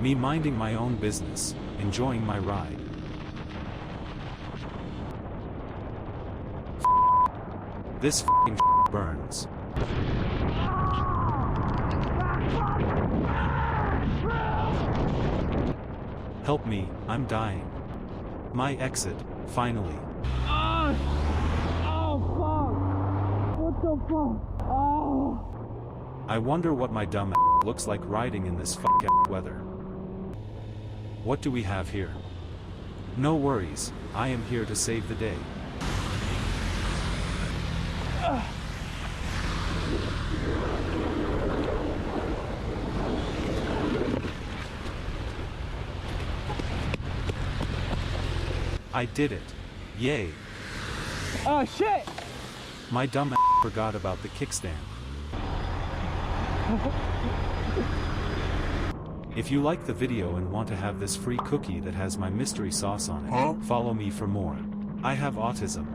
Me minding my own business, enjoying my ride. This f***ing burns. Help me, I'm dying. My exit, finally. Oh fuck! What the fuck? Oh! I wonder what my dumb looks like riding in this weather. What do we have here? No worries, I am here to save the day. I did it. Yay. Oh shit! My dumb forgot about the kickstand. If you like the video and want to have this free cookie that has my mystery sauce on it, follow me for more. I have autism.